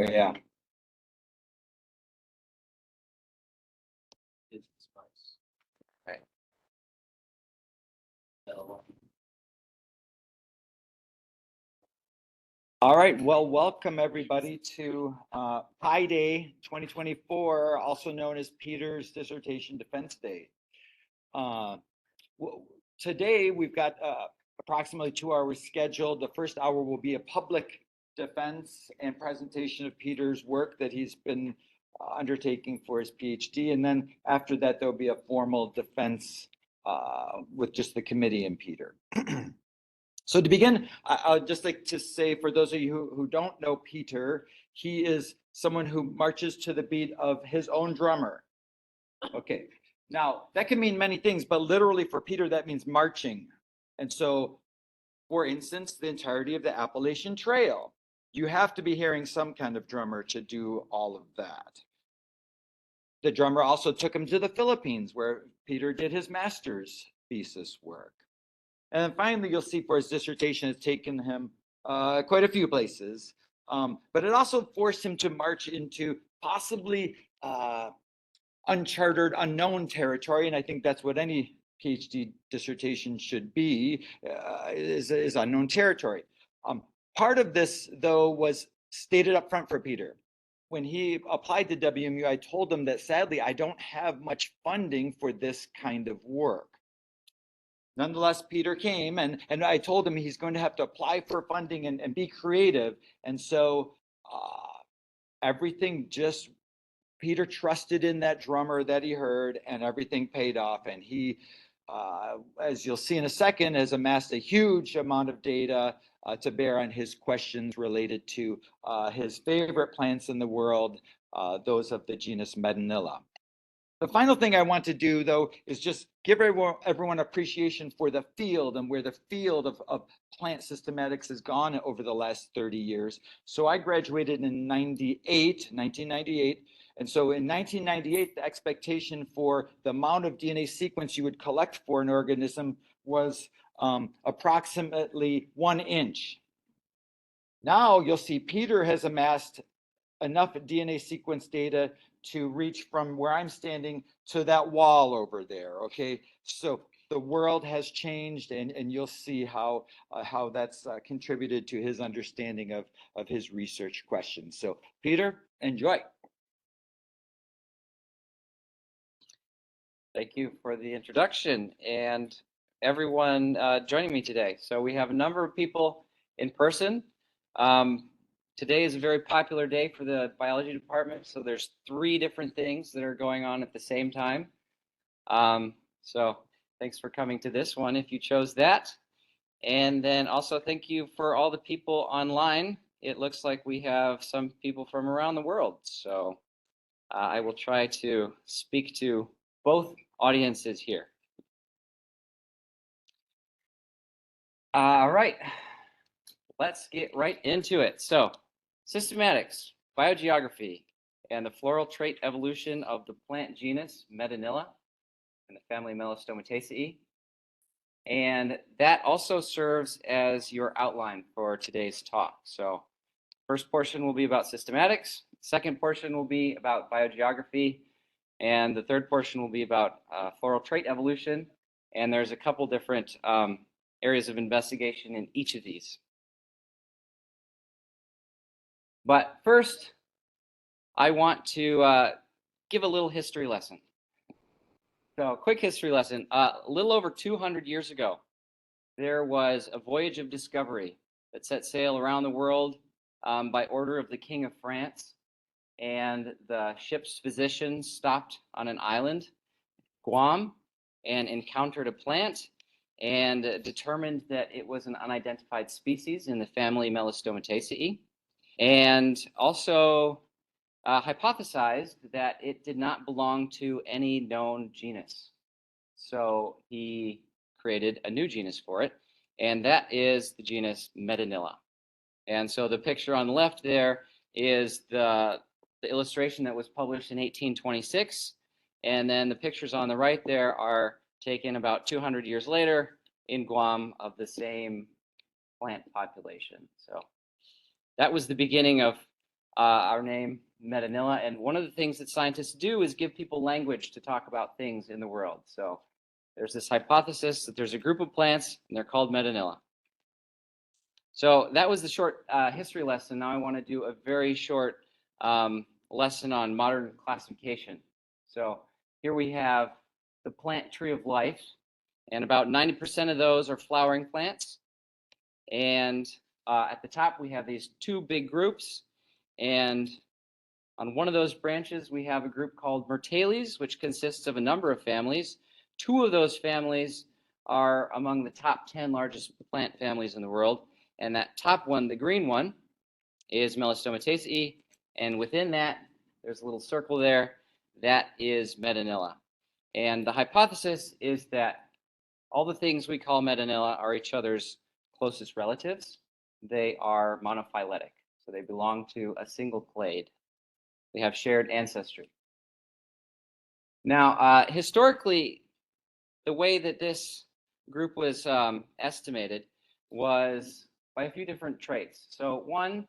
Oh, yeah. Right. All right, well, welcome everybody to Pi Day 2024, also known as Peter's Dissertation Defense Day. Today we've got approximately 2 hours scheduled. The first hour will be a public defense and presentation of Peter's work that he's been undertaking for his PhD. And then after that, there'll be a formal defense with just the committee and Peter. So to begin, I'd just like to say, for those of you who don't know Peter, he is someone who marches to the beat of his own drummer. Okay, now that can mean many things, but literally for Peter, that means marching. And so, for instance, the entirety of the Appalachian Trail, you have to be hearing some kind of drummer to do all of that. The drummer also took him to the Philippines, where Peter did his master's thesis work. And then finally, you'll see for his dissertation, it's taken him quite a few places, but it also forced him to march into possibly uncharted, unknown territory. And I think that's what any PhD dissertation should be, is unknown territory. Part of this, though, was stated up front for Peter. When he applied to WMU, I told him that sadly, I don't have much funding for this kind of work. Nonetheless, Peter came, and I told him he's going to have to apply for funding and be creative. And so everything just, Peter trusted in that drummer that he heard, and everything paid off. And he, as you'll see in a second, has amassed a huge amount of data to bear on his questions related to his favorite plants in the world, those of the genus Medinilla. The final thing I want to do, though, is just give everyone appreciation for the field and where the field of plant systematics has gone over the last 30 years. So I graduated in 1998. And so in 1998, the expectation for the amount of DNA sequence you would collect for an organism was approximately 1 inch. Now you'll see Peter has amassed enough DNA sequence data to reach from where I'm standing to that wall over there, okay? So the world has changed, and you'll see how that's contributed to his understanding of his research questions. So Peter, enjoy. Thank you for the introduction and everyone joining me today. So we have a number of people in person. Today is a very popular day for the biology department, so there's 3 different things that are going on at the same time. So thanks for coming to this one if you chose that. And then also thank you for all the people online. It looks like we have some people from around the world. So I will try to speak to both audiences here. All right, let's get right into it. So systematics, biogeography, and the floral trait evolution of the plant genus Medinilla and the family Melastomataceae. And that also serves as your outline for today's talk. So first portion will be about systematics, second portion will be about biogeography, and the third portion will be about floral trait evolution. And there's a couple different areas of investigation in each of these. But first, I want to give a little history lesson. So, quick history lesson. A little over 200 years ago, there was a voyage of discovery that set sail around the world by order of the King of France. And the ship's physicians stopped on an island, Guam, and encountered a plant and determined that it was an unidentified species in the family Melastomataceae. And also hypothesized that it did not belong to any known genus. So he created a new genus for it, and that is the genus Medinilla. And so the picture on the left there is the illustration that was published in 1826, and then the pictures on the right there are taken about 200 years later in Guam of the same plant population. So that was the beginning of our name, Medinilla. And one of the things that scientists do is give people language to talk about things in the world. So there's this hypothesis that there's a group of plants and they're called Medinilla. So that was the short history lesson. Now I want to do a very short lesson on modern classification. So here we have the plant tree of life, and about 90% of those are flowering plants. And at the top, we have these two big groups. And on one of those branches, we have a group called Myrtales, which consists of a number of families. Two of those families are among the top 10 largest plant families in the world. And that top one, the green one, is Melastomataceae. And within that, there's a little circle there. That is Medinilla. And the hypothesis is that all the things we call Medinilla are each other's closest relatives. They are monophyletic, so they belong to a single clade. They have shared ancestry. Now, historically, the way that this group was estimated was by a few different traits. So one,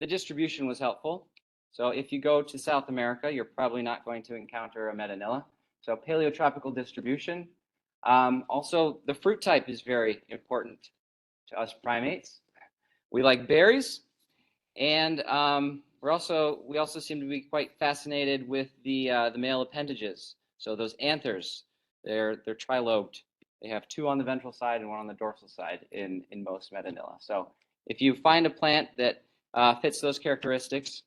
the distribution was helpful. So if you go to South America, you're probably not going to encounter a Medinilla. So paleotropical distribution. Also, the fruit type is very important to us primates. We like berries, and we also seem to be quite fascinated with the male appendages. So those anthers, they're trilobed. They have two on the ventral side and one on the dorsal side in most Medinilla. So if you find a plant that fits those characteristics,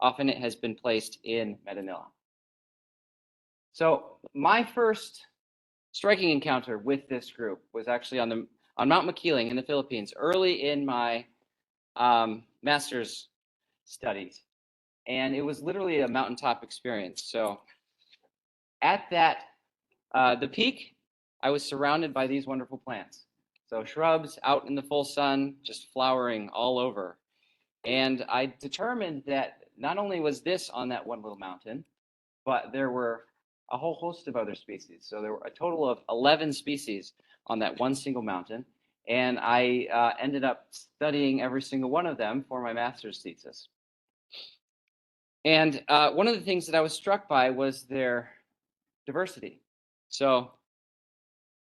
often it has been placed in Medinilla. So my first striking encounter with this group was actually on Mount Makiling in the Philippines, early in my master's studies, and it was literally a mountaintop experience. So at the peak, I was surrounded by these wonderful plants. So shrubs out in the full sun, just flowering all over. And I determined that not only was this on that one little mountain, but there were a whole host of other species. So there were a total of 11 species on that one single mountain. And I ended up studying every single one of them for my master's thesis. And one of the things that I was struck by was their diversity. So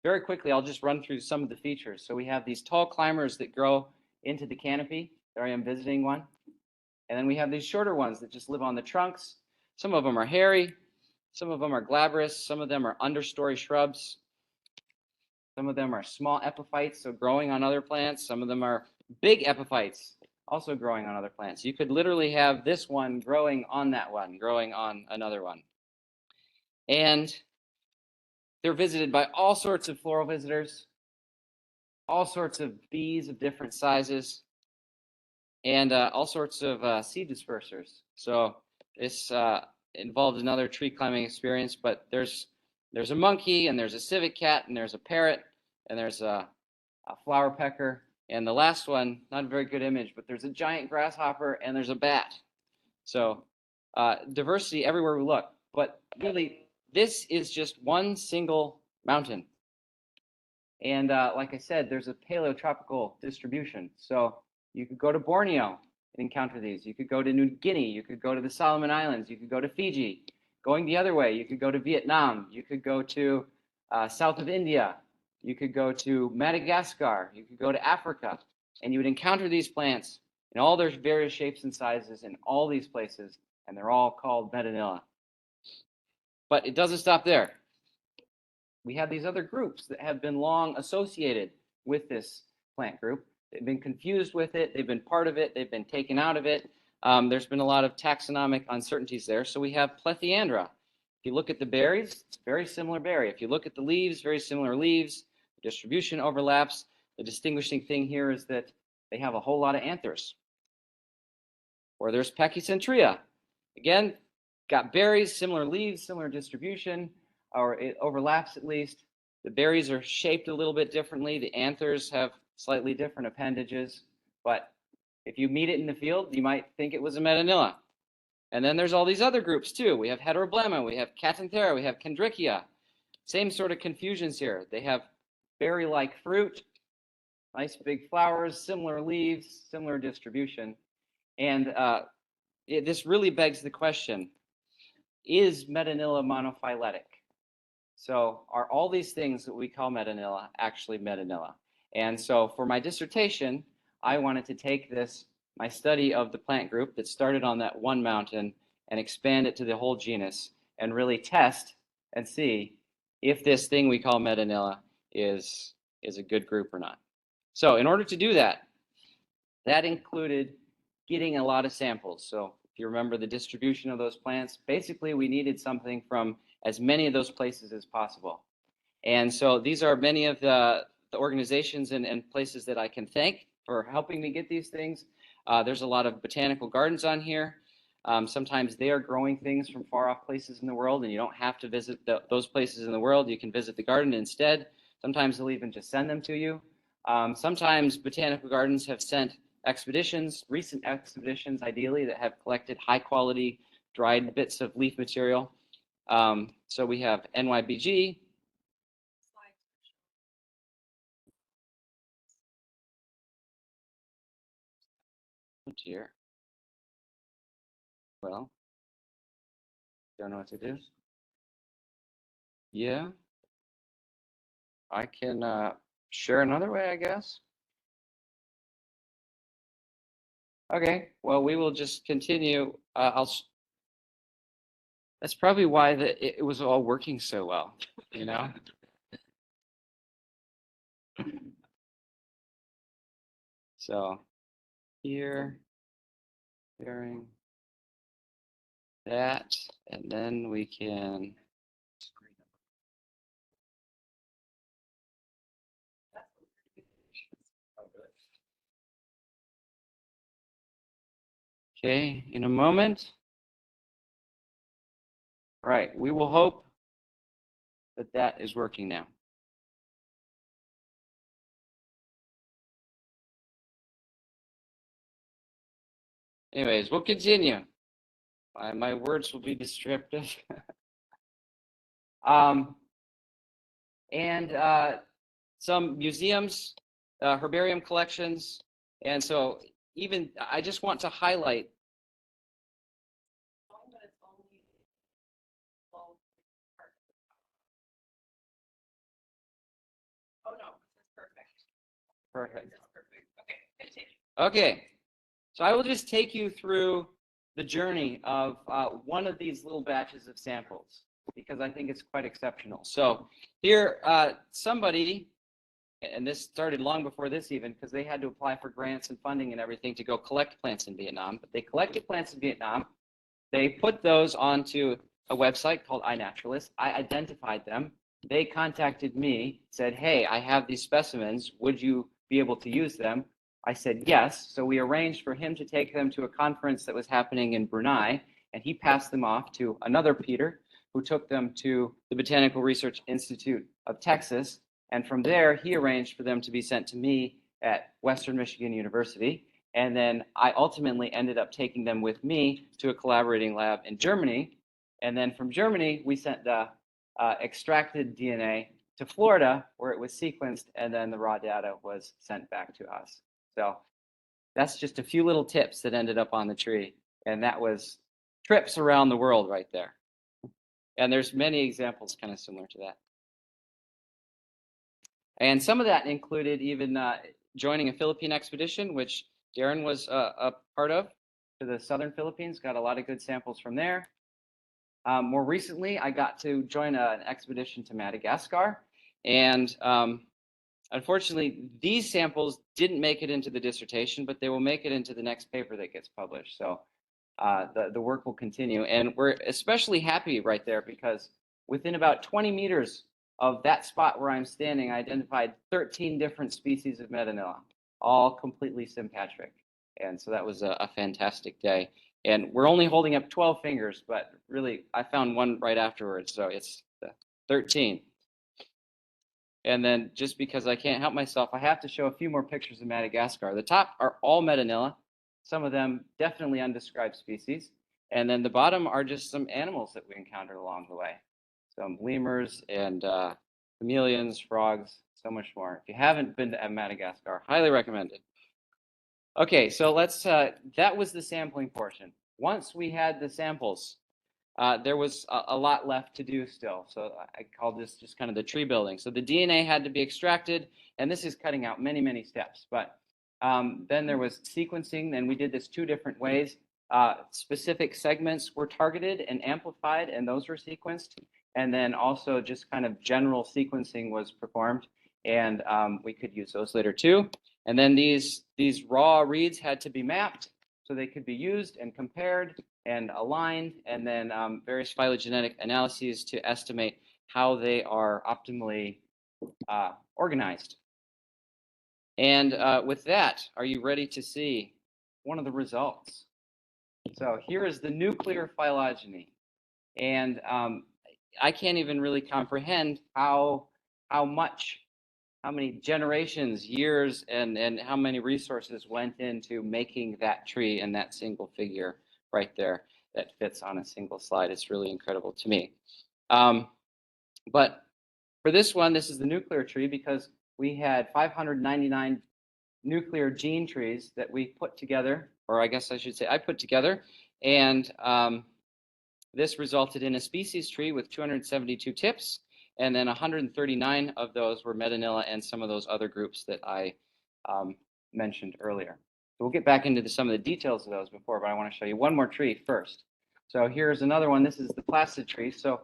very quickly, I'll just run through some of the features. So we have these tall climbers that grow into the canopy. There I am visiting one. And then we have these shorter ones that just live on the trunks. Some of them are hairy. Some of them are glabrous. Some of them are understory shrubs. Some of them are small epiphytes, so growing on other plants. Some of them are big epiphytes, also growing on other plants. You could literally have this one growing on that one, growing on another one. And they're visited by all sorts of floral visitors, all sorts of bees of different sizes, and all sorts of seed dispersers. So this involved another tree climbing experience, but there's a monkey, and there's a civet cat, and there's a parrot, and there's a flower pecker, and the last one, not a very good image, but there's a giant grasshopper, and there's a bat. So diversity everywhere we look. But really, this is just one single mountain. And like I said, there's a paleotropical distribution. So you could go to Borneo and encounter these. You could go to New Guinea. You could go to the Solomon Islands. You could go to Fiji. Going the other way, you could go to Vietnam. You could go to south of India. You could go to Madagascar. You could go to Africa. And you would encounter these plants in all their various shapes and sizes in all these places. And they're all called Medinilla. But it doesn't stop there. We have these other groups that have been long associated with this plant group. They've been confused with it. They've been part of it. They've been taken out of it. There's been a lot of taxonomic uncertainties there. So we have Plethyandra. If you look at the berries, it's a very similar berry. If you look at the leaves, very similar leaves. The distribution overlaps. The distinguishing thing here is that they have a whole lot of anthers. Or there's Pachycentria. Again, got berries, similar leaves, similar distribution, or it overlaps at least. The berries are shaped a little bit differently. The anthers have slightly different appendages. But if you meet it in the field, you might think it was a Medinilla. And then there's all these other groups too. We have Heteroblema, we have Catanthera, we have Kendrickia. Same sort of confusions here. They have berry-like fruit, nice big flowers, similar leaves, similar distribution. And this really begs the question, is Medinilla monophyletic? So are all these things that we call Medinilla actually Medinilla? And so for my dissertation, I wanted to take my study of the plant group that started on that one mountain and expand it to the whole genus and really test and see if this thing we call Medinilla is a good group or not. So in order to do that, that included getting a lot of samples. So if you remember the distribution of those plants, basically we needed something from as many of those places as possible. And so these are many of the organizations and places that I can thank for helping me get these things. There's a lot of botanical gardens on here. Sometimes they are growing things from far off places in the world, and you don't have to visit those places in the world. You can visit the garden instead. Sometimes they'll even just send them to you. Sometimes botanical gardens have sent expeditions, recent expeditions ideally, that have collected high quality dried bits of leaf material. So we have NYBG. Oh dear. Well, don't know what to do. Yeah. I can share another way, I guess. Okay, well, we will just continue. That's probably why it was all working so well, you know? So here, sharing that, and then we can. Okay, in a moment. Right, we will hope that that is working now. Anyways, we'll continue. My words will be descriptive. And some museums, herbarium collections. And so even I just want to highlight. Oh no, this is perfect. Perfect. This is perfect. Okay, continue. Okay, so I will just take you through the journey of one of these little batches of samples because I think it's quite exceptional. So here, somebody, and this started long before this even, because they had to apply for grants and funding and everything to go collect plants in Vietnam. But they collected plants in Vietnam. They put those onto a website called iNaturalist. I identified them. They contacted me, said, hey, I have these specimens. Would you be able to use them? I said yes. So we arranged for him to take them to a conference that was happening in Brunei, and he passed them off to another Peter, who took them to the Botanical Research Institute of Texas. And from there, he arranged for them to be sent to me at Western Michigan University. And then I ultimately ended up taking them with me to a collaborating lab in Germany. And then from Germany, we sent the extracted DNA to Florida, where it was sequenced, and then the raw data was sent back to us. So that's just a few little tips that ended up on the tree. And that was trips around the world right there. And there's many examples kind of similar to that. And some of that included even joining a Philippine expedition, which Darren was a part of, to the southern Philippines. Got a lot of good samples from there. More recently, I got to join an expedition to Madagascar. And unfortunately, these samples didn't make it into the dissertation, but they will make it into the next paper that gets published. So the work will continue. And we're especially happy right there because within about 20 meters of that spot where I'm standing, I identified 13 different species of Medinilla, all completely sympatric. And so that was a fantastic day. And we're only holding up 12 fingers, but really, I found one right afterwards. So it's 13. And then just because I can't help myself, I have to show a few more pictures of Madagascar. The top are all Medinilla, some of them definitely undescribed species. And then the bottom are just some animals that we encountered along the way. Some lemurs and chameleons, frogs, so much more. If you haven't been to Madagascar, highly recommend it. Okay, so let's, that was the sampling portion. once we had the samples, there was a lot left to do still. So I call this just kind of the tree building. So the DNA had to be extracted, and this is cutting out many, many steps. But then there was sequencing, and we did this 2 different ways. Specific segments were targeted and amplified, and those were sequenced. And then also just kind of general sequencing was performed, and we could use those later too. And then these raw reads had to be mapped so they could be used and compared and aligned, and then various phylogenetic analyses to estimate how they are optimally organized. And with that, are you ready to see one of the results? So here is the nuclear phylogeny. And I can't even really comprehend how many generations, years, and how many resources went into making that tree and that single figure right there that fits on a single slide. It's really incredible to me. But for this one, this is the nuclear tree because we had 599 nuclear gene trees that we put together, or I guess I should say I put together, and this resulted in a species tree with 272 tips, and then 139 of those were Medinilla and some of those other groups that I mentioned earlier. So we'll get back into some of the details of those before, but I want to show you one more tree first. So here's another one. This is the plastid tree. So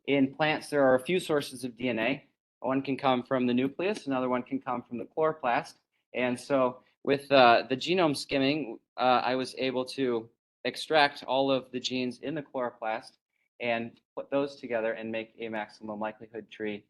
in plants, there are a few sources of DNA. One can come from the nucleus, another one can come from the chloroplast. And so with the genome skimming, I was able to extract all of the genes in the chloroplast and put those together and make a maximum likelihood tree.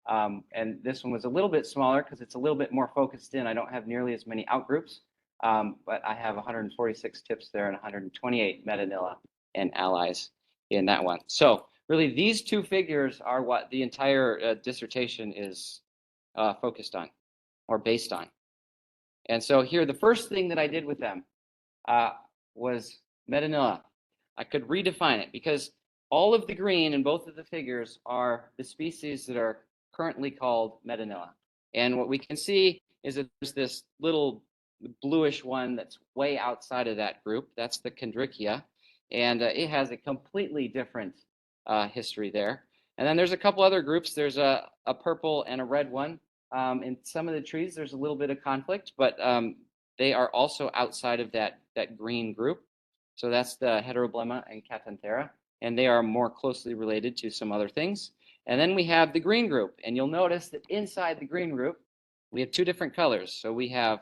And this one was a little bit smaller because it's a little bit more focused in. I don't have nearly as many outgroups, but I have 146 tips there and 128 Medinilla and allies in that one. So really, these 2 figures are what the entire dissertation is focused on or based on. And so here, the first thing that I did with them was Medinilla. I could redefine it because all of the green in both of the figures are the species that are currently called Medinilla. And what we can see is that there's this little bluish one that's way outside of that group. That's the Chondrichia. And it has a completely different history there. And then there's a couple other groups. There's a purple and a red one. In some of the trees, there's a little bit of conflict, but they are also outside of that green group. So that's the Heteroblema and Catanthera, and they are more closely related to some other things. And then we have the green group, and you'll notice that inside the green group, we have 2 different colors. So we have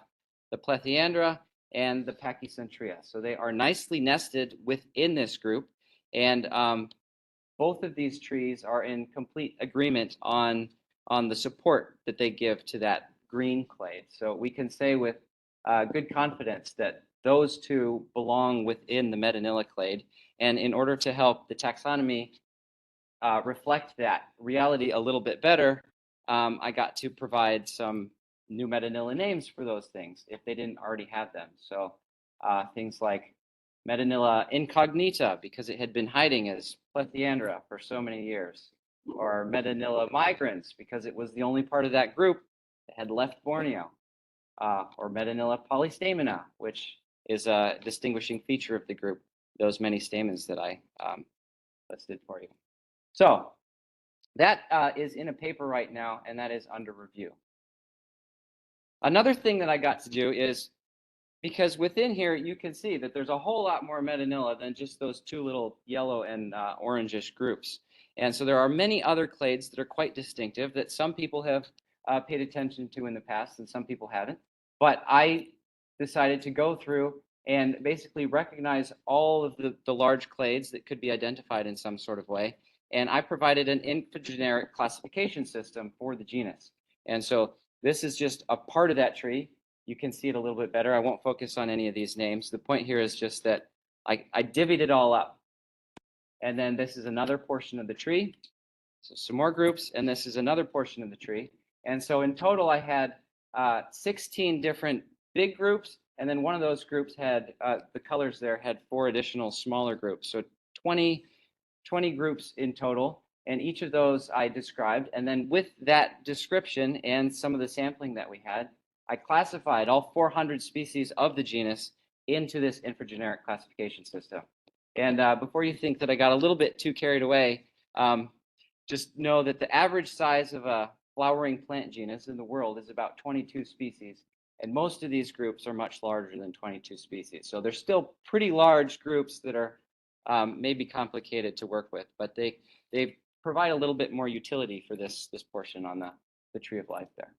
the Plethyandra and the Pachycentria. So they are nicely nested within this group, and both of these trees are in complete agreement on the support that they give to that green clade. So we can say with good confidence that those 2 belong within the Medinilla clade. And in order to help the taxonomy reflect that reality a little bit better, I got to provide some new Medinilla names for those things if they didn't already have them. So things like Medinilla incognita, because it had been hiding as Plethyandra for so many years, or Medinilla migrans, because it was the only part of that group that had left Borneo, or Medinilla polystamina, which is a distinguishing feature of the group, those many stamens that I listed for you. So that is in a paper right now, and that is under review. Another thing that I got to do is, because within here you can see that there's a whole lot more Medinilla than just those 2 little yellow and orangish groups. And so there are many other clades that are quite distinctive that some people have paid attention to in the past and some people haven't. But I decided to go through and basically recognize all of the large clades that could be identified in some sort of way. And I provided an infogeneric classification system for the genus. And so this is just a part of that tree. You can see it a little bit better. I won't focus on any of these names. The point here is just that I divvied it all up. And then this is another portion of the tree. So some more groups, and this is another portion of the tree. And so in total, I had 16 different big groups, and then one of those groups had, the colors there had 4 additional smaller groups. So 20 groups in total, and each of those I described. And then with that description and some of the sampling that we had, I classified all 400 species of the genus into this infogeneric classification system. And before you think that I got a little bit too carried away, just know that the average size of a flowering plant genus in the world is about 22 species. And most of these groups are much larger than 22 species. So they're still pretty large groups that are maybe complicated to work with, but they provide a little bit more utility for this portion on the tree of life there.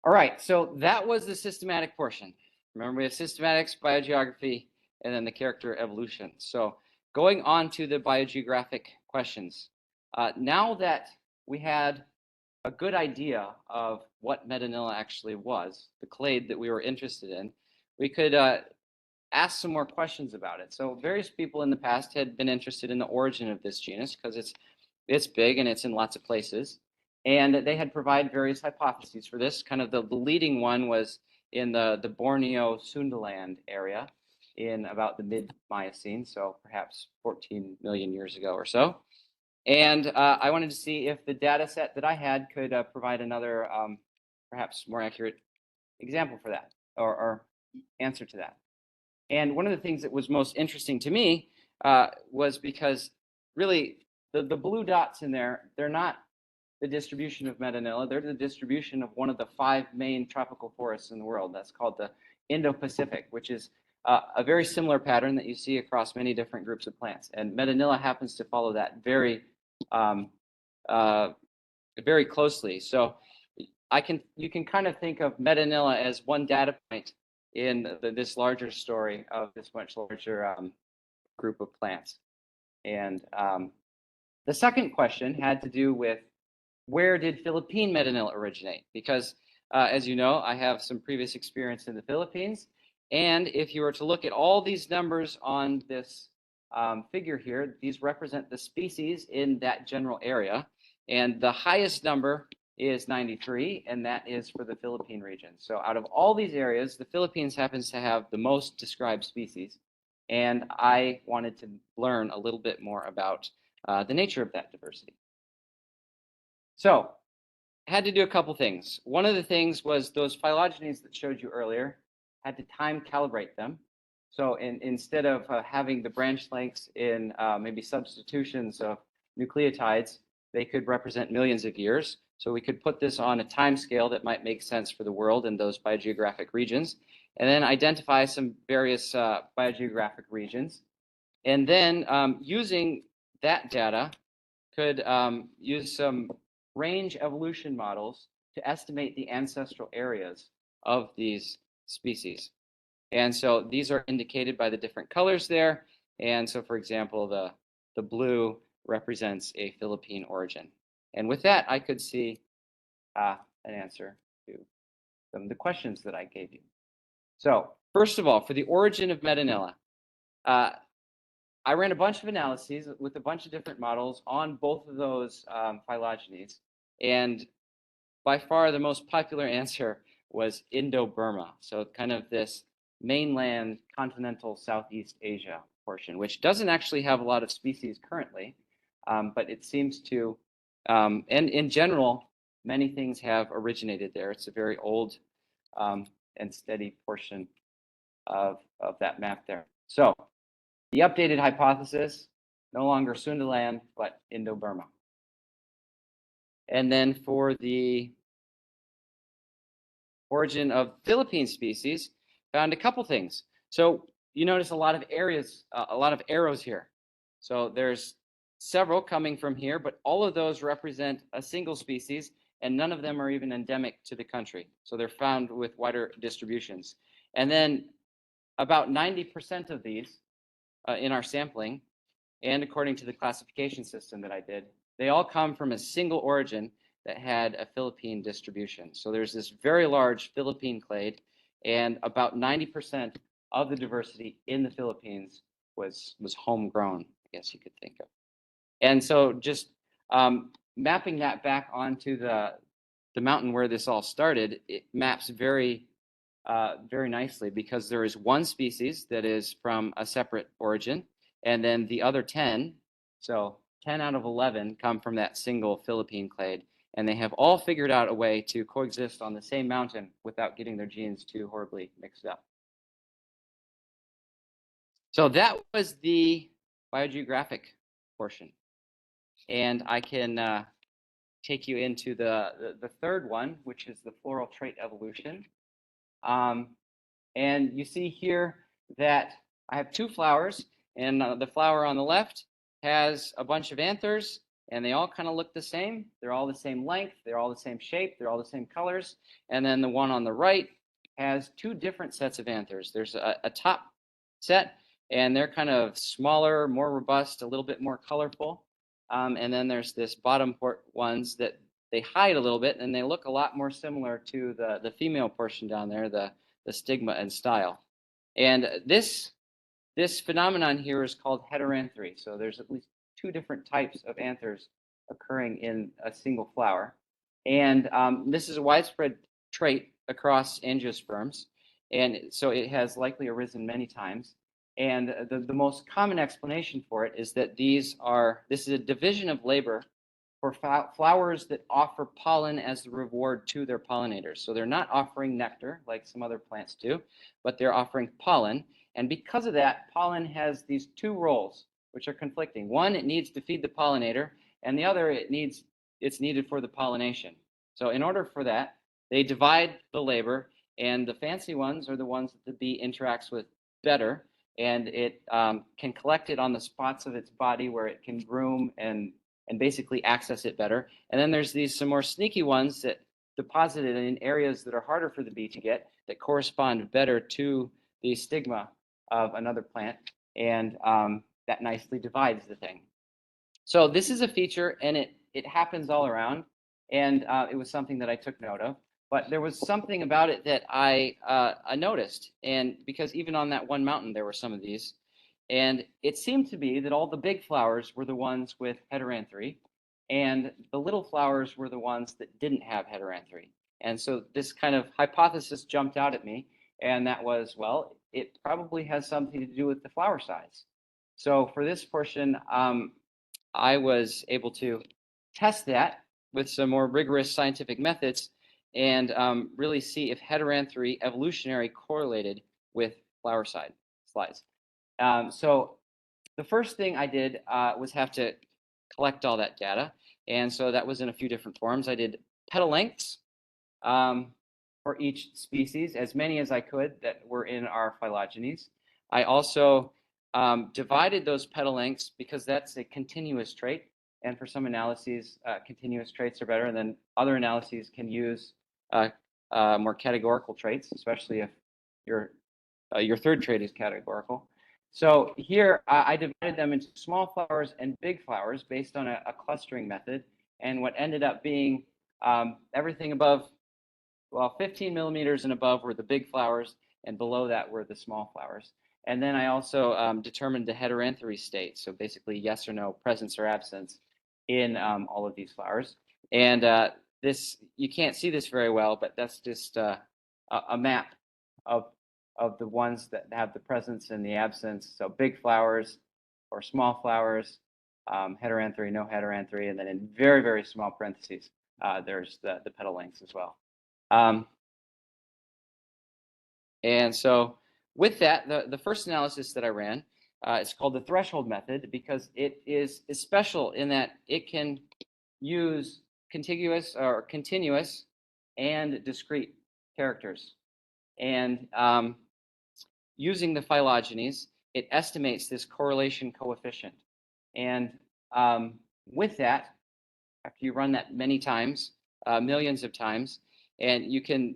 All right, so that was the systematic portion. Remember, we have systematics, biogeography, and then the character evolution. So going on to the biogeographic questions. Now that we had a good idea of what Medinilla actually was, the clade that we were interested in, we could ask some more questions about it. So various people in the past had been interested in the origin of this genus because it's big and it's in lots of places. And they had provided various hypotheses for this. Kind of the leading one was in the Borneo Sundaland area in about the mid-Miocene, so perhaps 14 million years ago or so. And I wanted to see if the data set that I had could provide another perhaps more accurate example for that or answer to that. And one of the things that was most interesting to me was because really the blue dots in there, they're not the distribution of Medinilla, they're the distribution of one of the 5 main tropical forests in the world. That's called the Indo-Pacific, which is a very similar pattern that you see across many different groups of plants. And Medinilla happens to follow that very closely. So you can kind of think of Medinilla as one data point in this larger story of this much larger group of plants. And the second question had to do with where did Philippine Medinilla originate? Because as you know, I have some previous experience in the Philippines. And if you were to look at all these numbers on this figure here, these represent the species in that general area. And the highest number is 93, and that is for the Philippine region. So out of all these areas, the Philippines happens to have the most described species. And I wanted to learn a little bit more about the nature of that diversity. So I had to do a couple things. One of the things was those phylogenies that showed you earlier, had to time calibrate them. So instead of having the branch lengths in maybe substitutions of nucleotides, they could represent millions of years. So we could put this on a time scale that might make sense for the world in those biogeographic regions, and then identify some various biogeographic regions. And then using that data, could use some range evolution models to estimate the ancestral areas of these species. And so these are indicated by the different colors there. And so, for example, the blue represents a Philippine origin. And with that, I could see an answer to some of the questions that I gave you. So first of all, for the origin of Medinilla, I ran a bunch of analyses with a bunch of different models on both of those phylogenies. And by far the most popular answer was Indo-Burma. So kind of this mainland continental Southeast Asia portion, which doesn't actually have a lot of species currently, but it seems to, and in general, many things have originated there. It's a very old and steady portion of that map there. So the updated hypothesis, no longer Sundaland, but Indo-Burma. And then for the origin of Philippine species, found a couple things. So you notice a lot of areas, a lot of arrows here. So there's several coming from here, but all of those represent a single species, and none of them are even endemic to the country. So they're found with wider distributions. And then about 90% of these in our sampling, and according to the classification system that I did, they all come from a single origin that had a Philippine distribution. So there's this very large Philippine clade, and about 90% of the diversity in the Philippines was homegrown, I guess you could think of. And so just mapping that back onto the mountain where this all started, it maps very nicely, because there is one species that is from a separate origin, and then the other 10, so 10 out of 11 come from that single Philippine clade, and they have all figured out a way to coexist on the same mountain without getting their genes too horribly mixed up. So that was the biogeographic portion. And I can take you into the third one, which is the floral trait evolution. And you see here that I have two flowers, and the flower on the left has a bunch of anthers, and they all kind of look the same. They're all the same length, they're all the same shape, they're all the same colors. And then the one on the right has two different sets of anthers. There's a top set, and they're kind of smaller, more robust, a little bit more colorful. And then there's this bottom ones that they hide a little bit, and they look a lot more similar to the female portion down there, the stigma and style. And this phenomenon here is called heteranthry. So there's at least two different types of anthers occurring in a single flower. And this is a widespread trait across angiosperms. And so it has likely arisen many times. And the most common explanation for it is that this is a division of labor for flowers that offer pollen as the reward to their pollinators. So they're not offering nectar like some other plants do, but they're offering pollen. And because of that, pollen has these two roles, which are conflicting. One, it needs to feed the pollinator, and the other, it's needed for the pollination. So in order for that, they divide the labor, and the fancy ones are the ones that the bee interacts with better, and it can collect it on the spots of its body where it can groom and basically access it better. And then there's some more sneaky ones that deposit it in areas that are harder for the bee to get, that correspond better to the stigma of another plant, and that nicely divides the thing. So this is a feature, and it happens all around, and it was something that I took note of. But there was something about it that I noticed, and because even on that one mountain there were some of these, and it seemed to be that all the big flowers were the ones with heteranthry, and the little flowers were the ones that didn't have heteranthry. And so this kind of hypothesis jumped out at me, and that was, well, it probably has something to do with the flower size. So for this portion, I was able to test that with some more rigorous scientific methods and really see if heteranthry evolutionary correlated with flower size. So the first thing I did was have to collect all that data. And so that was in a few different forms. I did petal lengths for each species, as many as I could that were in our phylogenies. I also divided those petal lengths because that's a continuous trait. And for some analyses, continuous traits are better. And then other analyses can use more categorical traits, especially if your third trait is categorical. So here I divided them into small flowers and big flowers based on a clustering method. And what ended up being everything above, well, 15 millimeters and above were the big flowers, and below that were the small flowers. And then I also determined the heteranthry state. So basically yes or no, presence or absence in all of these flowers. And this, you can't see this very well, but that's just a map of the ones that have the presence and the absence. So big flowers or small flowers, heteranthry, no heteranthry, and then in very, very small parentheses, there's the petal lengths as well. And so with that, the first analysis that I ran is called the threshold method because it is special in that it can use contiguous or continuous and discrete characters. And using the phylogenies, it estimates this correlation coefficient. And with that, after you run that many times, millions of times, and you can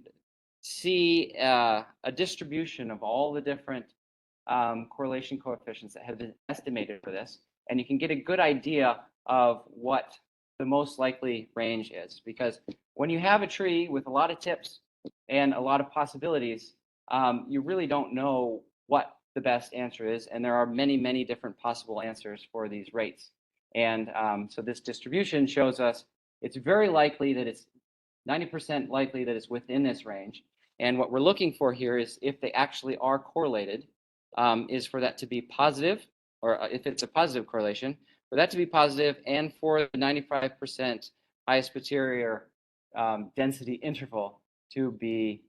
see a distribution of all the different correlation coefficients that have been estimated for this, and you can get a good idea of what the most likely range is. Because when you have a tree with a lot of tips and a lot of possibilities, you really don't know what the best answer is, and there are many, many different possible answers for these rates. And so this distribution shows us it's very likely that it's 90% likely that it's within this range. And what we're looking for here is if they actually are correlated, is for that to be positive, or if it's a positive correlation, for that to be positive, and for the 95% highest posterior density interval to be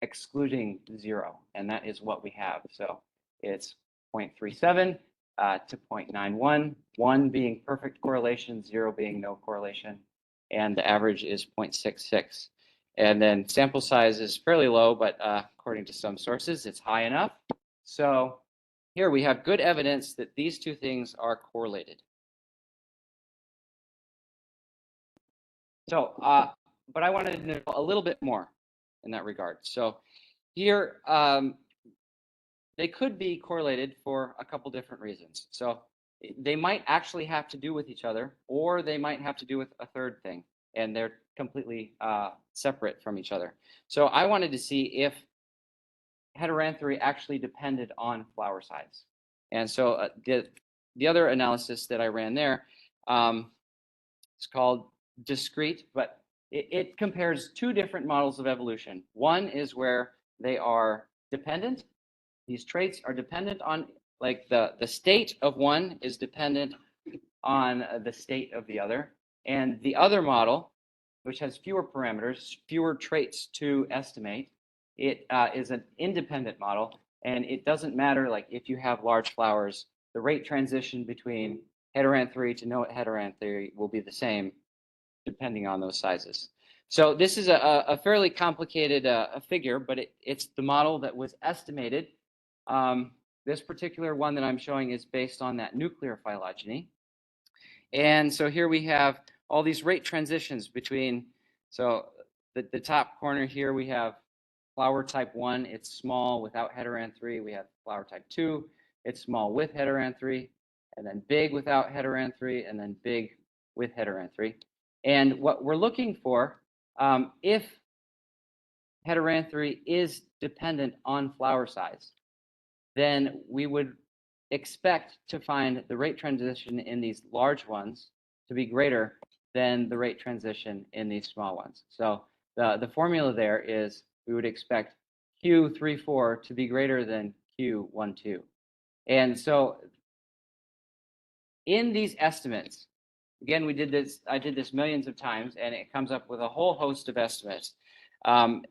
excluding 0, and that is what we have. So it's 0.37 to 0.91, 1 being perfect correlation, 0 being no correlation, and the average is 0.66. And then sample size is fairly low, but according to some sources, it's high enough. So here we have good evidence that these two things are correlated. So, but I wanted to know a little bit more in that regard. So here, they could be correlated for a couple different reasons. So they might actually have to do with each other, or they might have to do with a third thing, and they're completely separate from each other. So I wanted to see if heteranthry actually depended on flower size. And so the other analysis that I ran there, it's called discrete, but it compares two different models of evolution. One is where they are dependent. These traits are dependent on, like the state of one is dependent on the state of the other. And the other model, which has fewer parameters, fewer traits to estimate, it is an independent model. And it doesn't matter, like if you have large flowers, the rate transition between heteranthry to no heteranthry will be the same depending on those sizes. So this is a fairly complicated figure, but it's the model that was estimated. This particular one that I'm showing is based on that nuclear phylogeny. And so here we have all these rate transitions between, so the top corner here we have flower type 1, it's small without heteranthry. We have flower type 2, it's small with heteranthry, and then big without heteranthry, and then big with heteranthry. And what we're looking for, if heteranthry is dependent on flower size, then we would expect to find the rate transition in these large ones to be greater than the rate transition in these small ones. So the formula there is we would expect Q34 to be greater than Q12. And so in these estimates, again, I did this millions of times, and it comes up with a whole host of estimates. And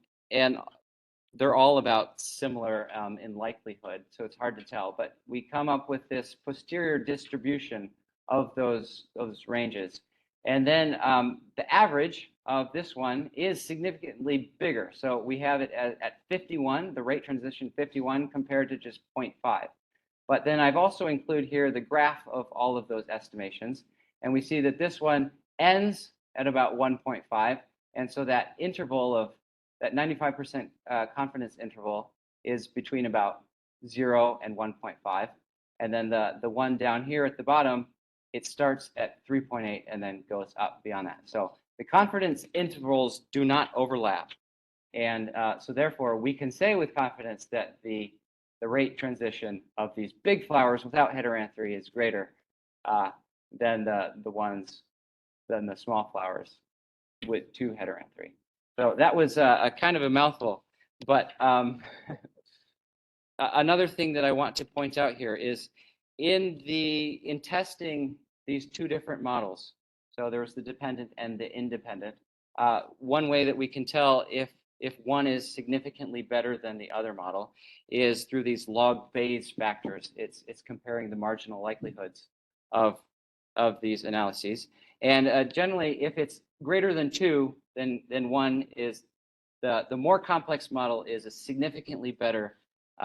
they're all about similar in likelihood, so it's hard to tell. But we come up with this posterior distribution of those ranges. And then the average of this one is significantly bigger. So we have it at 51, the rate transition 51 compared to just 0.5. But then I've also included here the graph of all of those estimations. And we see that this one ends at about 1.5. And so that interval of that 95% confidence interval is between about 0 and 1.5. And then the one down here at the bottom, it starts at 3.8 and then goes up beyond that. So the confidence intervals do not overlap. And so therefore, we can say with confidence that the rate transition of these big flowers without heteranthry is greater than the small flowers with two heteranthry. So that was a kind of a mouthful, but another thing that I want to point out here is in testing these two different models. So there's the dependent and the independent. One way that we can tell if one is significantly better than the other model is through these log phase factors. It's comparing the marginal likelihoods of these analyses. And generally, if it's greater than 2, then 1 is the more complex model is a significantly better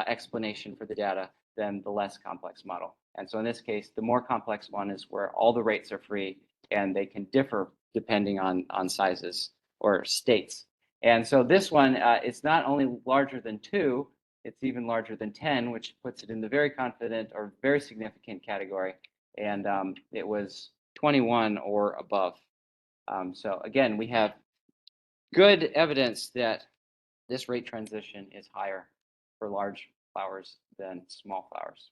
explanation for the data than the less complex model. And so in this case, the more complex one is where all the rates are free and they can differ depending on sizes or states. And so this one, it's not only larger than 2, it's even larger than 10, which puts it in the very confident or very significant category. And it was 21 or above. So again, we have good evidence that this rate transition is higher for large flowers than small flowers.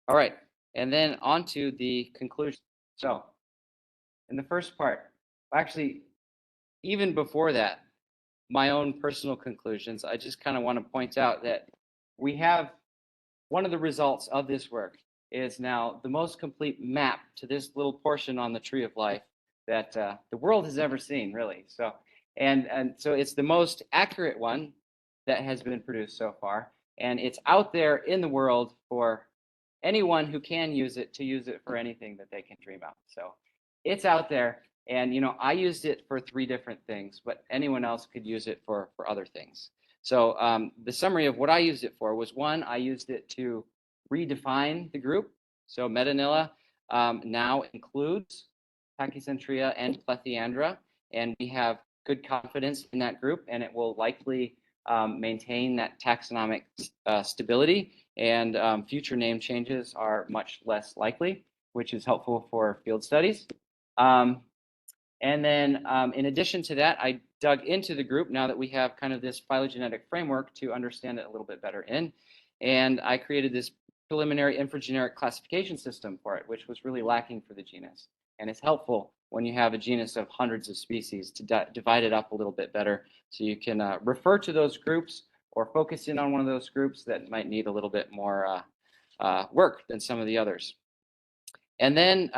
All right, and then on to the conclusion. So in the first part, actually, even before that, my own personal conclusions, I just kind of want to point out that we have one of the results of this work is now the most complete map to this little portion on the tree of life that the world has ever seen, really. So, and so it's the most accurate one that has been produced so far. and it's out there in the world for anyone who can use it to use it for anything that they can dream of. So it's out there, and I used it for 3 different things, but anyone else could use it for other things. So the summary of what I used it for was, 1, I used it to redefine the group. So Medinilla now includes Pachycentria and Plethyandra, and we have good confidence in that group, and it will likely maintain that taxonomic stability, and future name changes are much less likely, which is helpful for field studies. And then in addition to that, I dug into the group now that we have kind of this phylogenetic framework to understand it a little bit better in, and I created this preliminary infrageneric classification system for it, which was really lacking for the genus. And it's helpful when you have a genus of hundreds of species to divide it up a little bit better, so you can refer to those groups or focus in on one of those groups that might need a little bit more work than some of the others. And then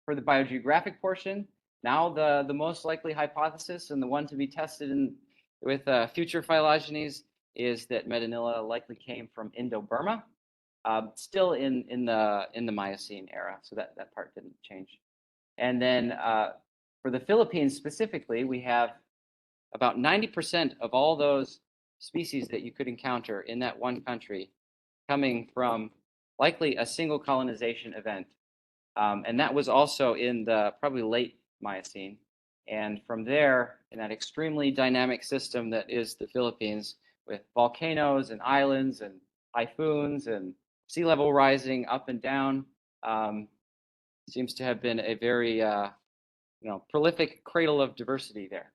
for the biogeographic portion, now the most likely hypothesis and the one to be tested with future phylogenies is that Medinilla likely came from Indo-Burma, still in the Miocene era, so that part didn't change. And then for the Philippines specifically, we have about 90% of all those species that you could encounter in that one country coming from likely a single colonization event. And that was also in the probably late Miocene. And from there, in that extremely dynamic system that is the Philippines, with volcanoes and islands and typhoons and sea level rising up and down, seems to have been a very prolific cradle of diversity there.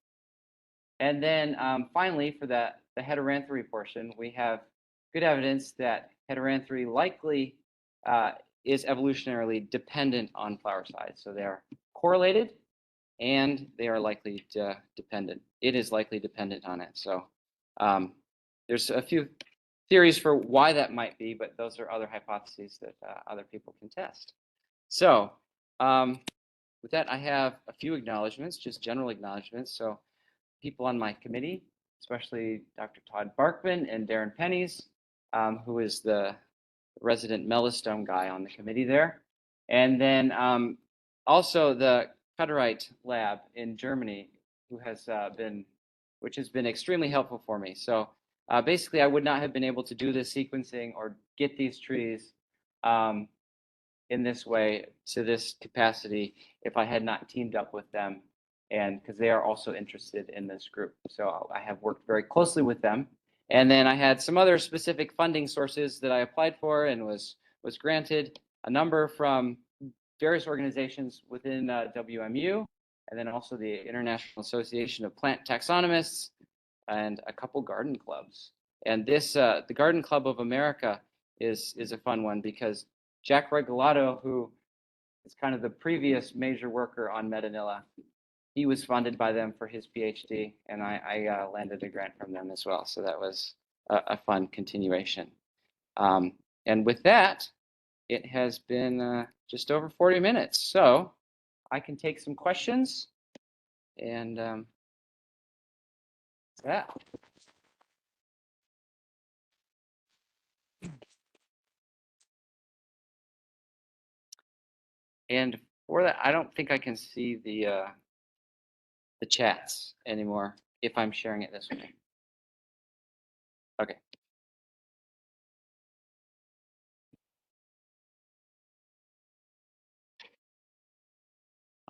And then finally, for the heteranthry portion, we have good evidence that heteranthry likely is evolutionarily dependent on flower size. So they are correlated, and they are likely dependent. It is likely dependent on it. So there's a few theories for why that might be, but those are other hypotheses that other people can test. So with that, I have a few acknowledgments, just general acknowledgments. So people on my committee, especially Dr. Todd Barkman and Darren Pennies, who is the resident melastome guy on the committee there. And then also the Cutterite lab in Germany, which has been extremely helpful for me. So basically, I would not have been able to do this sequencing or get these trees in this way to this capacity if I had not teamed up with them, and because they are also interested in this group. So I have worked very closely with them. And then I had some other specific funding sources that I applied for and was granted, a number from various organizations within WMU, and then also the International Association of Plant Taxonomists, and a couple garden clubs. And this, the Garden Club of America is a fun one, because Jack Regalado, who is kind of the previous major worker on Medinilla, he was funded by them for his PhD, and I landed a grant from them as well. So that was a fun continuation. And with that, it has been just over 40 minutes. So I can take some questions, and that. And for that, I don't think I can see the chats anymore if I'm sharing it this way. Okay.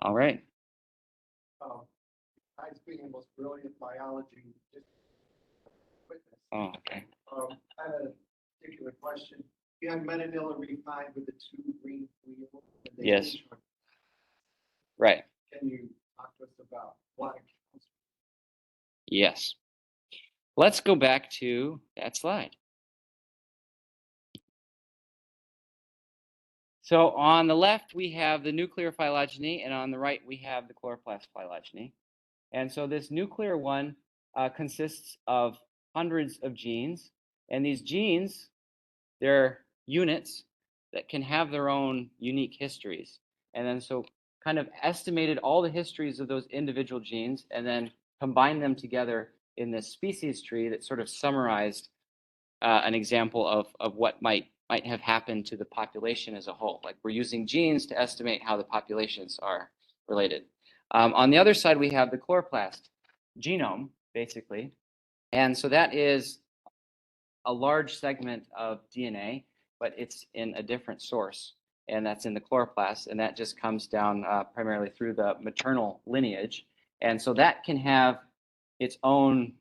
All right. Besides being the most brilliant biology witness, Oh, okay. I had a particular question. You have Medinilla refined with the 2 green wheels. Yes. Right. Can you talk to us about why? Yes. Let's go back to that slide. So on the left, we have the nuclear phylogeny, and on the right, we have the chloroplast phylogeny. And so this nuclear one consists of hundreds of genes, and these genes, they're units that can have their own unique histories. And then so kind of estimated all the histories of those individual genes and then combined them together in this species tree that sort of summarized an example of what might have happened to the population as a whole. Like we're using genes to estimate how the populations are related. On the other side, we have the chloroplast genome, basically. And so that is a large segment of DNA, but it's in a different source. And that's in the chloroplast. And that just comes down primarily through the maternal lineage. And so that can have its own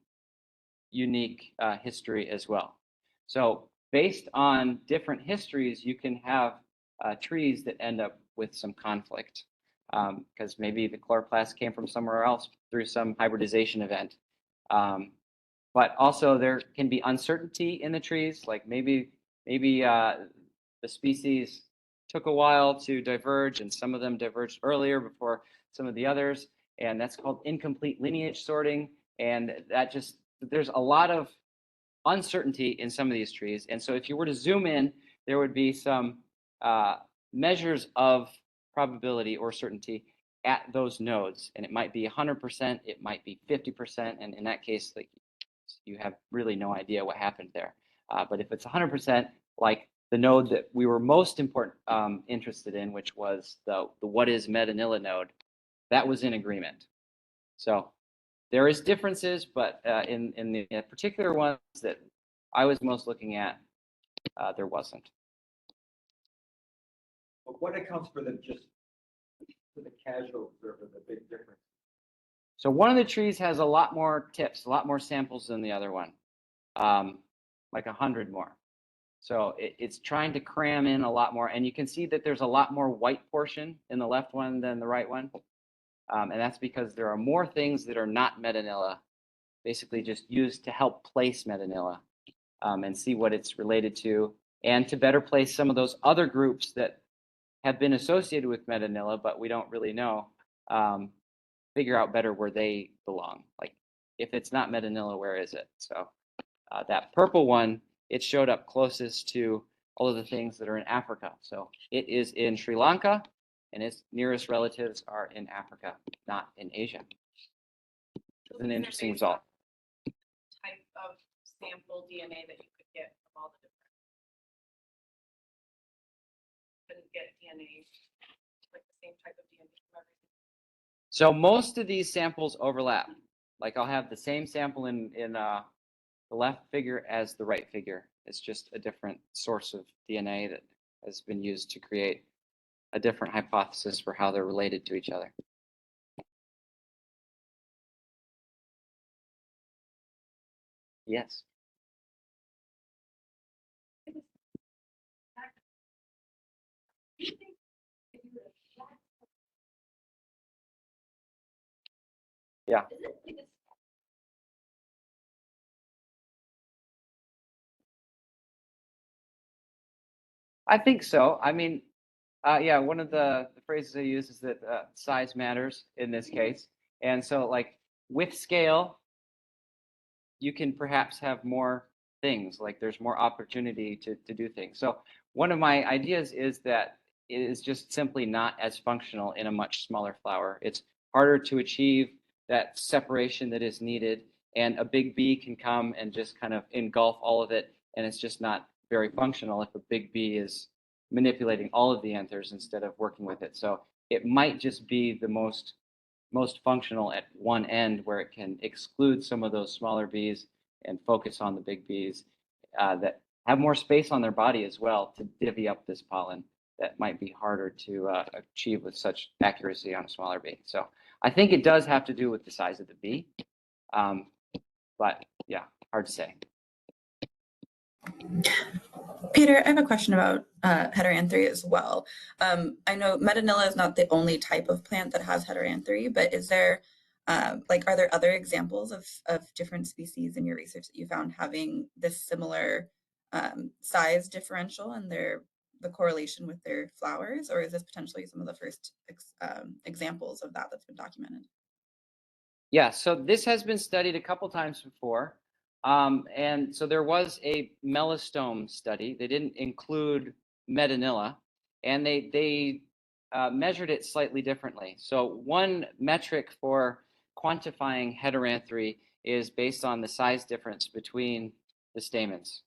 unique history as well. So based on different histories, you can have trees that end up with some conflict because maybe the chloroplast came from somewhere else through some hybridization event. But also there can be uncertainty in the trees, like maybe the species took a while to diverge and some of them diverged earlier before some of the others, and that's called incomplete lineage sorting. And that just, there's a lot of uncertainty in some of these trees. And so if you were to zoom in, there would be some measures of probability or certainty at those nodes. And it might be 100%, it might be 50%. And in that case, like you have really no idea what happened there. But if it's 100%, like the node that we were most interested in, which was the what is Medinilla node, that was in agreement. So there is differences, but in the particular ones that I was most looking at, there wasn't. But what accounts for the casual observer, the big difference? So one of the trees has a lot more tips, a lot more samples than the other one, like 100 more. So it's trying to cram in a lot more. And you can see that there's a lot more white portion in the left one than the right one. And that's because there are more things that are not Medinilla, basically just used to help place Medinilla and see what it's related to, and to better place some of those other groups that have been associated with Medinilla, but we don't really know, figure out better where they belong. Like if it's not Medinilla, where is it? So that purple one, it showed up closest to all of the things that are in Africa. So it is in Sri Lanka, and its nearest relatives are in Africa, not in Asia. It's an interesting result. Type of sample DNA that you could get from all the different. Couldn't get DNA, like the same type of DNA from everything. So most of these samples overlap. Like I'll have the same sample in the left figure as the right figure. It's just a different source of DNA that has been used to create a different hypothesis for how they're related to each other. Yes. Yeah. I think so. I mean, yeah, one of the phrases I use is that size matters in this case. And so like with scale, you can perhaps have more things, like there's more opportunity to do things. So one of my ideas is that it is just simply not as functional in a much smaller flower. It's harder to achieve that separation that is needed, and a big bee can come and just kind of engulf all of it, and it's just not very functional if a big bee is manipulating all of the anthers instead of working with it. So it might just be the most functional at one end, where it can exclude some of those smaller bees and focus on the big bees that have more space on their body as well to divvy up this pollen that might be harder to achieve with such accuracy on a smaller bee. So I think it does have to do with the size of the bee, but yeah, hard to say. Peter, I have a question about heteranthry as well. I know Medinilla is not the only type of plant that has heteranthry, but is there, are there other examples of different species in your research that you found having this similar size differential and the correlation with their flowers, or is this potentially some of the first examples of that that's been documented? Yeah, so this has been studied a couple times before. And so there was a melastome study. They didn't include Medinilla, and they measured it slightly differently. So one metric for quantifying heteranthry is based on the size difference between the stamens.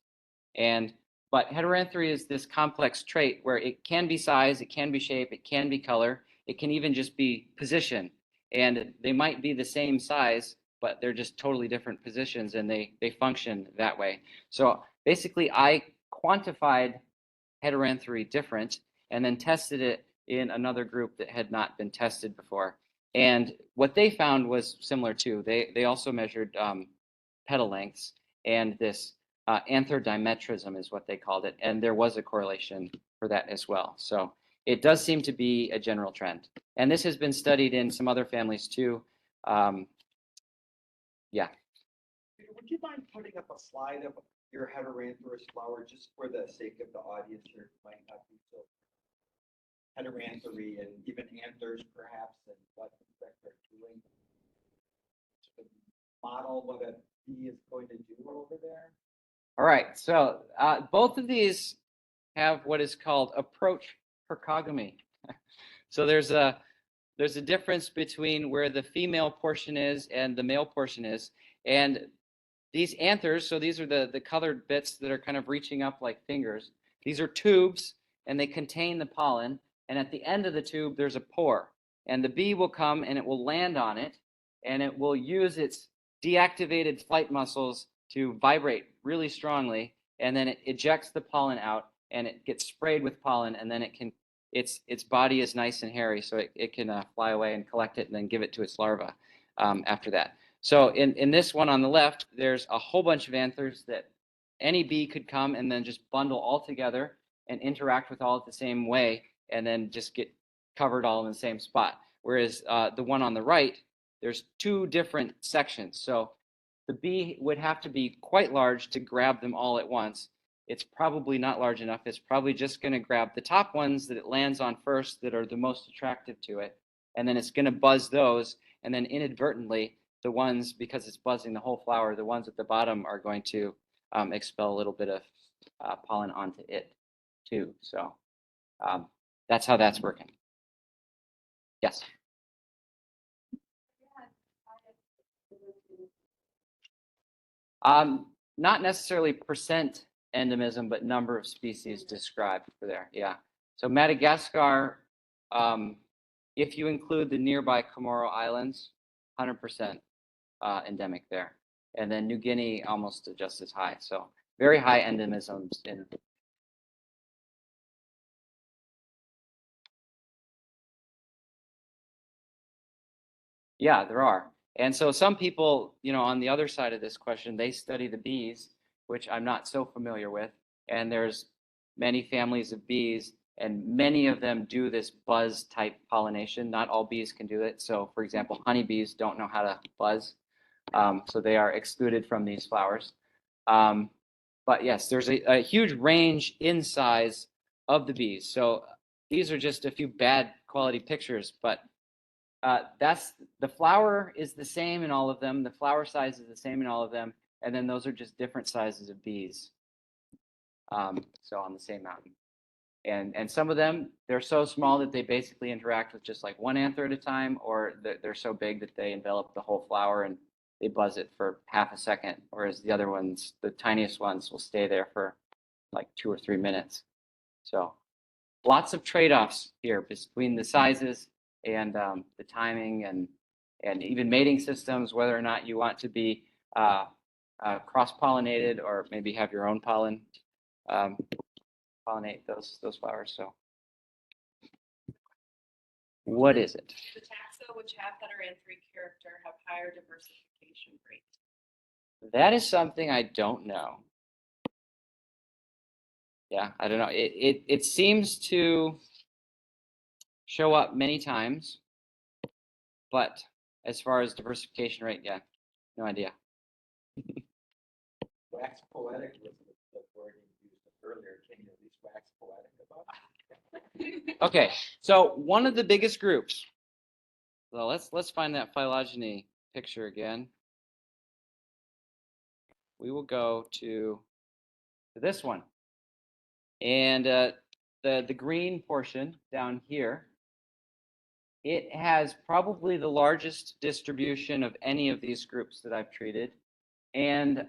But heteranthry is this complex trait where it can be size, it can be shape, it can be color, it can even just be position. And they might be the same size, but they're just totally different positions, and they function that way. So basically, I quantified heteranthry different and then tested it in another group that had not been tested before. And what they found was similar too. They also measured petal lengths, and this anthodimetrism is what they called it, and there was a correlation for that as well. So it does seem to be a general trend, and this has been studied in some other families too. Yeah. Would you mind putting up a slide of your heteranthus flower, just for the sake of the audience here, who might not be so heteranthry and even anthers perhaps, and what insects are doing? To model what a bee is going to do over there. All right, so both of these have what is called approach percogamy. So there's a difference between where the female portion is and the male portion is. And these anthers, so these are the colored bits that are kind of reaching up like fingers. These are tubes, and they contain the pollen. And at the end of the tube, there's a pore. And the bee will come and it will land on it, and it will use its deactivated flight muscles to vibrate really strongly, and then it ejects the pollen out, and it gets sprayed with pollen, and then it can, its body is nice and hairy, so it can fly away and collect it and then give it to its larva after that. So in this one on the left, there's a whole bunch of anthers that any bee could come and then just bundle all together and interact with all at the same way, and then just get covered all in the same spot. Whereas the one on the right, there's two different sections. So the bee would have to be quite large to grab them all at once. It's probably not large enough. It's probably just going to grab the top ones that it lands on first that are the most attractive to it. And then it's going to buzz those. And then inadvertently, the ones, because it's buzzing the whole flower, the ones at the bottom are going to expel a little bit of pollen onto it too. So that's how that's working. Yes. Not necessarily percent endemism, but number of species described for there. Yeah. So Madagascar, if you include the nearby Comoro Islands, 100% endemic there. And then New Guinea, almost just as high. So very high endemisms in. Yeah, there are. And so some people, on the other side of this question, they study the bees, which I'm not so familiar with. And there's many families of bees, and many of them do this buzz type pollination. Not all bees can do it. So for example, honeybees don't know how to buzz. So they are excluded from these flowers. But yes, there's a huge range in size of the bees. So these are just a few bad quality pictures, but that's the flower is the same in all of them. The flower size is the same in all of them. And then those are just different sizes of bees. So on the same mountain. And some of them, they're so small that they basically interact with just like one anther at a time, or they're so big that they envelop the whole flower and they buzz it for half a second. Whereas the other ones, the tiniest ones, will stay there for like 2 or 3 minutes. So lots of trade-offs here between the sizes and the timing and even mating systems, whether or not you want to be cross-pollinated or maybe have your own pollen pollinate those flowers. So what is it? The taxa which have heteranthry character have higher diversification rate. That is something I don't know. Yeah, I don't know. It seems to show up many times, but as far as diversification rate, yeah, no idea. Wax poetic was the word you used earlier. Can you at least wax poetic about it? Okay, so one of the biggest groups. So let's find that phylogeny picture again. We will go to this one, and the green portion down here. It has probably the largest distribution of any of these groups that I've treated, and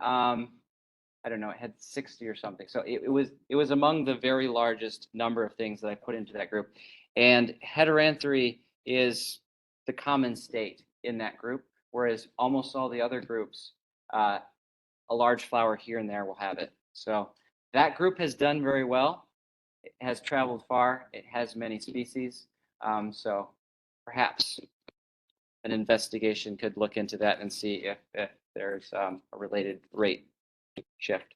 I don't know, it had 60 or something. So it was among the very largest number of things that I put into that group. And heteranthry is the common state in that group, whereas almost all the other groups, a large flower here and there will have it. So that group has done very well. It has traveled far. It has many species. So perhaps an investigation could look into that and see if there's a related rate shift.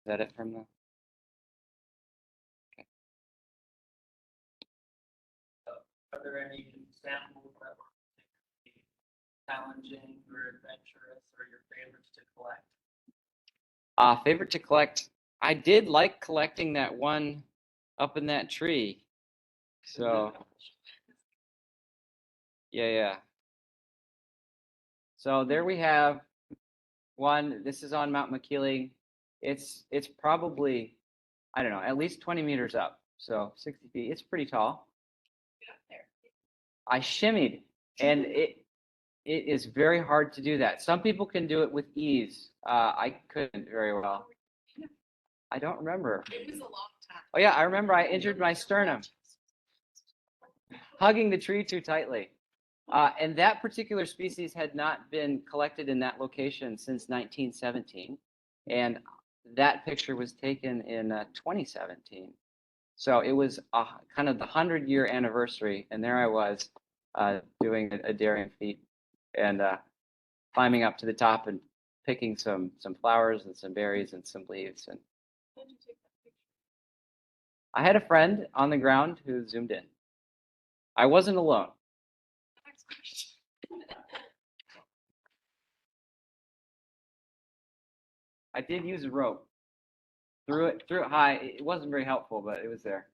Is that it from the? Are there any samples that were particularly challenging or adventurous or your favorites to collect? Favorite to collect. I did like collecting that one up in that tree. So yeah. So there we have one. This is on Mount McKeely. It's probably, I don't know, at least 20 meters up. So 60 feet. It's pretty tall. Get up there. I shimmied, and it is very hard to do that. Some people can do it with ease. I couldn't very well. I don't remember. It was a long time. Oh yeah, I remember I injured my sternum hugging the tree too tightly. And that particular species had not been collected in that location since 1917. And that picture was taken in 2017. So it was kind of the 100-year anniversary. And there I was doing a daring feat and climbing up to the top and picking some flowers and some berries and some leaves. And How did you take that picture? I had a friend on the ground who zoomed in. I wasn't alone. Next question. I did use a rope. Threw it high. It wasn't very helpful, but it was there.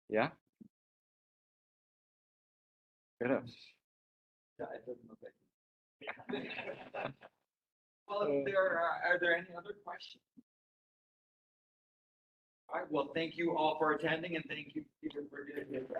Yeah. Good up. Yeah, it doesn't look like. Well, if are there any other questions? All right, well, thank you all for attending and thank you, Peter, for doing it.